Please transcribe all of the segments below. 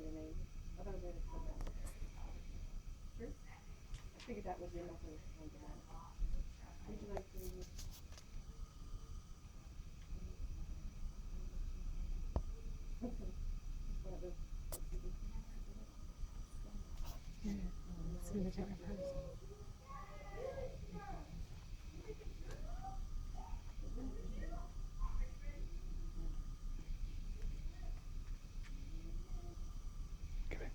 your name. I thought I put that. Sure. I figured that was your method. Would you like to? It's in a different person. Okay.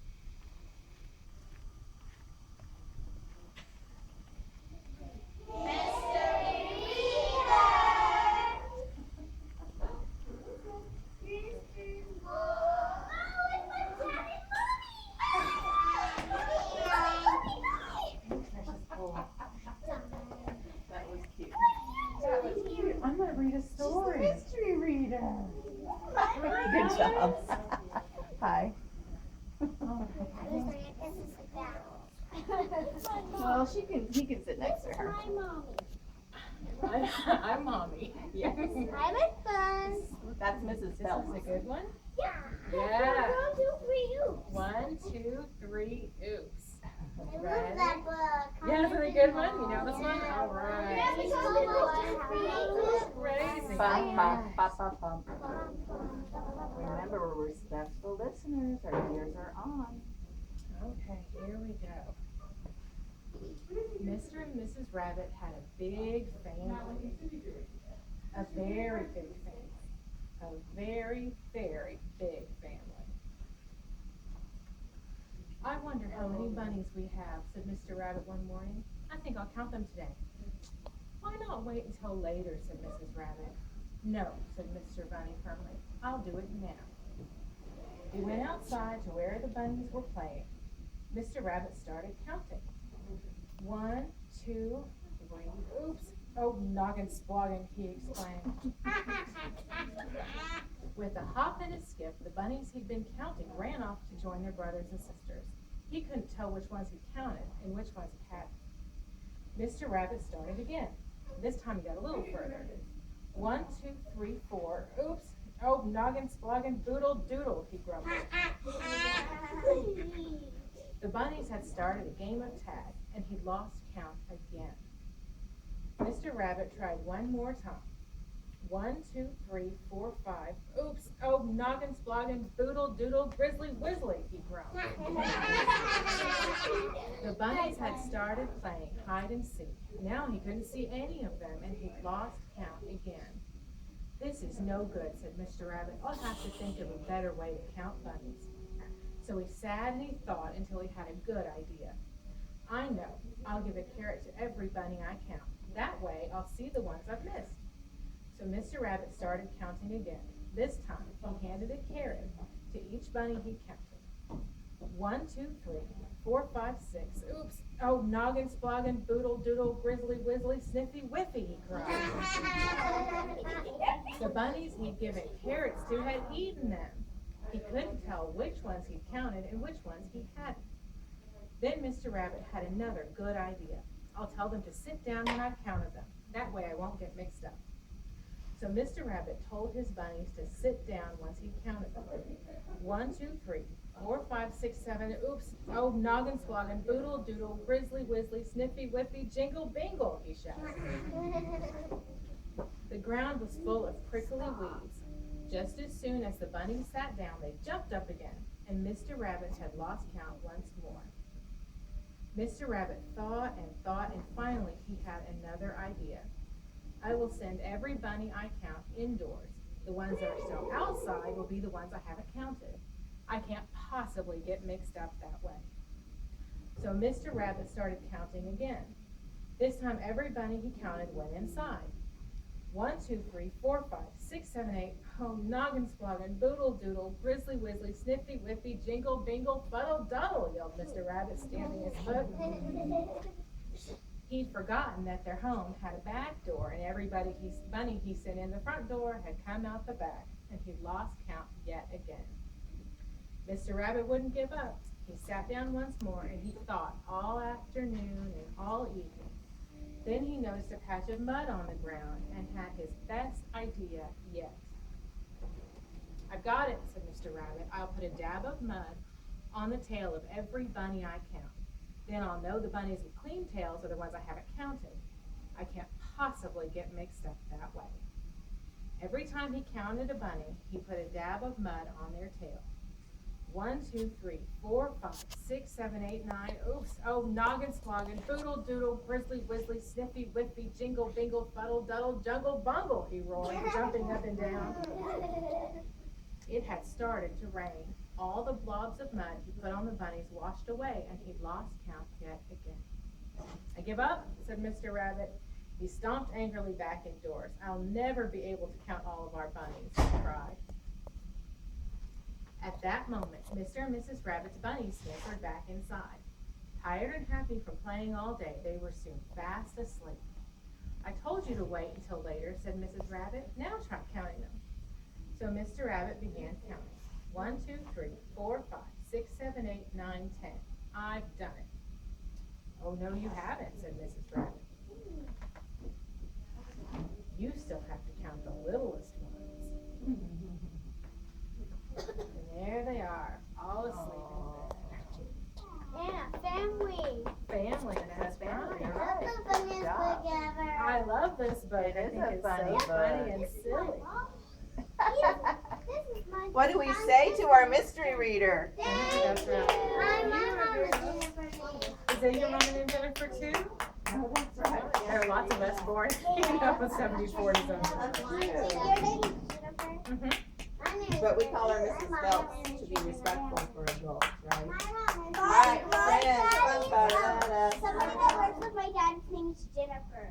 That was cute. That was cute. I'm gonna read a story. She's a mystery reader. Good job. Hi. Well, he can sit next to her. I'm mommy. Yes. I'm a fun. That's Mrs. Phelps. This is a good one. Yeah. Yeah. 1, 2, 3, oops. 1, 2, 3, oops. I love Ready? that book. Yeah, is it a good one? You know this one? All right. Yeah, because Crazy. Bum, bum, bum, bum, bum. Remember, we're special listeners. Our ears are on. Okay, here we go. Mr. and Mrs. Rabbit had a big family. A very big family. A very, very big family. I wonder how many bunnies we have, said Mr. Rabbit one morning. I think I'll count them today. Why not wait until later, said Mrs. Rabbit. No, said Mr. Bunny firmly. I'll do it now. He went outside to where the bunnies were playing. Mr. Rabbit started counting. 1, 2, 3, oops. Oh, noggin sploggin, he exclaimed. With a hop and a skip, the bunnies he'd been counting ran off to join their brothers and sisters. He couldn't tell which ones he counted and which ones he hadn't. Mr. Rabbit started again. This time he got a little further. 1, 2, 3, 4, oops. Oh, noggin sploggin, boodle doodle, he grumbled. The bunnies had started a game of tag, and he'd lost count again. Mr. Rabbit tried one more time. 1, 2, 3, 4, 5. Oops! Oh, noggin, sploggin, boodle, doodle, grizzly, whizzly, he groaned. The bunnies had started playing hide and seek. Now he couldn't see any of them, and he'd lost count again. This is no good, said Mr. Rabbit. I'll have to think of a better way to count bunnies. So he sat and he thought until he had a good idea. I know. I'll give a carrot to every bunny I count. That way, I'll see the ones I've missed. So Mr. Rabbit started counting again. This time, he handed a carrot to each bunny he counted. 1, 2, 3, 4, 5, 6. Oops! Oh, noggin, sploggin, boodle, doodle, grizzly, whizzly, sniffy, whiffy, he cried. The bunnies he'd given carrots to had eaten them. He couldn't tell which ones he'd counted and which ones he hadn't. Then Mr. Rabbit had another good idea. I'll tell them to sit down when I've counted them. That way I won't get mixed up. So Mr. Rabbit told his bunnies to sit down once he counted them. 1, 2, 3, 4, 5, 6, 7, oops, oh, noggin, sploggin, boodle, doodle, grizzly, whizzly, sniffy, whiffy, jingle, bingle, he shouted. The ground was full of prickly weeds. Just as soon as the bunnies sat down, they jumped up again, and Mr. Rabbit had lost count once more. Mr. Rabbit thought, and finally he had another idea. I will send every bunny I count indoors. The ones that are still outside will be the ones I haven't counted. I can't possibly get mixed up that way. So Mr. Rabbit started counting again. This time every bunny he counted went inside. 1, 2, 3, 4, 5, 6, 7, 8. Oh, noggin, sploggin, boodle, doodle, grizzly, whizzly, sniffy, whiffy, jingle, bingle, fuddle, duddle, yelled Mr. Rabbit, stamping his foot. He'd forgotten that their home had a back door, and every bunny he sent in the front door had come out the back, and he'd lost count yet again. Mr. Rabbit wouldn't give up. He sat down once more, and he thought all afternoon and all evening. Then he noticed a patch of mud on the ground and had his best idea yet. I've got it, said Mr. Rabbit. I'll put a dab of mud on the tail of every bunny I count. Then I'll know the bunnies with clean tails are the ones I haven't counted. I can't possibly get mixed up that way. Every time he counted a bunny, he put a dab of mud on their tail. 1, 2, 3, 4, 5, 6, 7, 8, 9. Oops. Oh, noggin, sloggin, boodle, doodle, brizzly, whizzly, sniffy, whiffy, jingle, bingle, fuddle, duddle, jungle, bungle, he roared, jumping up and down. It had started to rain. All the blobs of mud he put on the bunnies washed away, and he'd lost count yet again. I give up, said Mr. Rabbit. He stomped angrily back indoors. I'll never be able to count all of our bunnies, he cried. At that moment, Mr. and Mrs. Rabbit's bunnies scampered back inside. Tired and happy from playing all day, they were soon fast asleep. I told you to wait until later, said Mrs. Rabbit. Now try counting them. So Mr. Rabbit began counting. 1, 2, 3, 4, 5, 6, 7, 8, 9, 10. I've done it. Oh, no, you haven't, said Mrs. Rabbit. You still have to count the littlest ones. And there they are, all asleep in bed. And a family. Family, that's I right. love the bunnies together. I love this book. It I is think a it's funny so funny book. and silly. This is my What do we say to our mystery reader? That's right. My mom was Jennifer. Is that your mom and Jennifer too? Oh, that's right. There are lots of us born, 74 to something. Your name is Jennifer? Mhm. My name is But we call her Jennifer. Mrs. My Phelps mom to is be Jennifer. respectful for adults, right? My mom is All right, Jennifer. friends. Somebody that works with my dad named Jennifer.